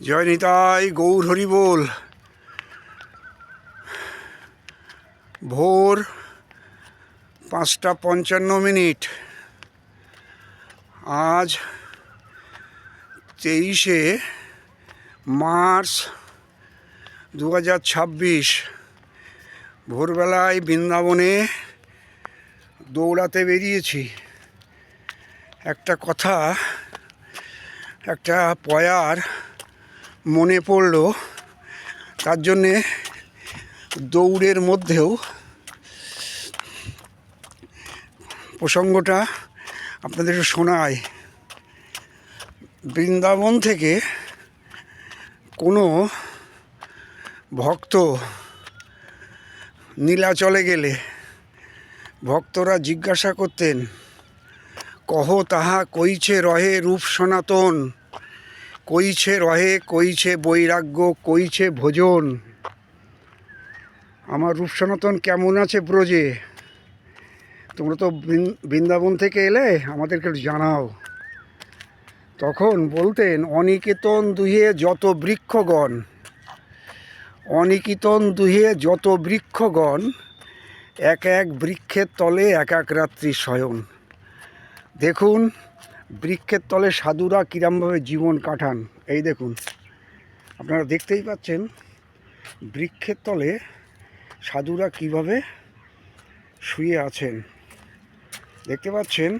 জয় নিতাই গৌর হরি বল। ভোর 5:55। আজ 23শে মার্চ 2026। ভোরবেলায় বৃন্দাবনে দৌড়াতে বেরিয়েছি। একটা কথা, একটা পয়ার মনে পড়লো, তার জন্যে দৌড়ের মধ্যেও প্রসঙ্গটা আপনাদের শোনায়। বৃন্দাবন থেকে কোনো ভক্ত নীলাচলে গেলে ভক্তরা জিজ্ঞাসা করতেন, কহ তাহা কইছে রহে রূপ সনাতন, কইছে রহে কইছে বৈরাগ্য, কইছে ভোজন। আমার রূপ সনাতন কেমন আছে ব্রজে? তোমরা তো বৃন্দাবন থেকে এলে, আমাদেরকে জানাও। তখন বলতেন, অনিকেতন দুহে যত বৃক্ষগণ, অনিকেতন দুহে যত বৃক্ষগণ, এক এক বৃক্ষের তলে এক এক রাত্রি শয়ন। দেখুন বৃক্ষের তলে সাধুরা কিরমভাবে জীবন কাটান। এই দেখুন, আপনারা দেখতেই পাচ্ছেন বৃক্ষের তলে সাধুরা কিভাবে শুয়ে আছেন। দেখতে পাচ্ছেন,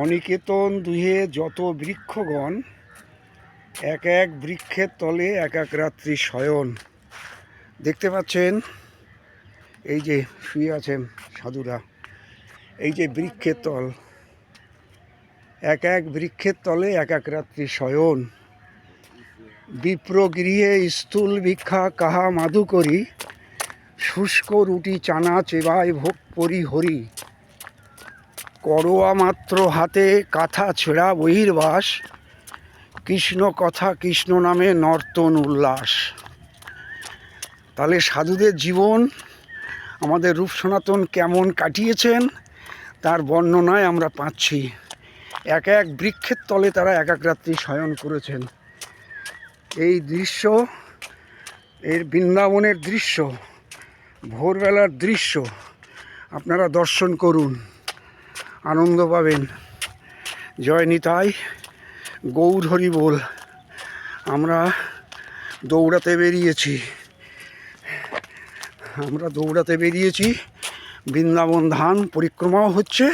অনিকেতন দুহে যত বৃক্ষগণ, এক এক বৃক্ষের তলে এক এক রাত্রি শয়ন। দেখতে পাচ্ছেন, এই যে শুয়ে আছেন সাধুরা, এই যে বৃক্ষের তল, এক এক বৃক্ষের তলে এক এক রাত্রি শয়ন। বিপ্র গৃহে স্থূল ভিক্ষা কাহা মাধু করি, শুষ্ক রুটি চানা চেবায় ভোগ পরি হরি। করোয়া মাত্র হাতে কাথা ছেঁড়া বহির্বাস, কৃষ্ণ কথা কৃষ্ণ নামে নর্তন উল্লাস। তাহলে সাধুদের জীবন আমাদের রূপ সনাতন কেমন কাটিয়েছেন তার বর্ণনায় আমরা পাচ্ছি। এক এক বৃক্ষের তলে তারা এক এক রাত্রি শয়ন করেছেন। এই দৃশ্য, এর বৃন্দাবনের দৃশ্য, ভোরবেলার দৃশ্য আপনারা দর্শন করুন, আনন্দ পাবেন। জয় নিতাই গৌর হরি বল। আমরা দৌড়াতে বেরিয়েছি, বৃন্দাবন ধাম পরিক্রমাও হচ্ছে,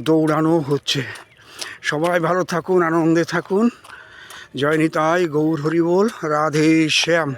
দৌড়ানোও হচ্ছে। সবাই ভালো থাকুন, আনন্দে থাকুন। জয় নিতাই গৌর হরি বল। রাধে শ্যাম।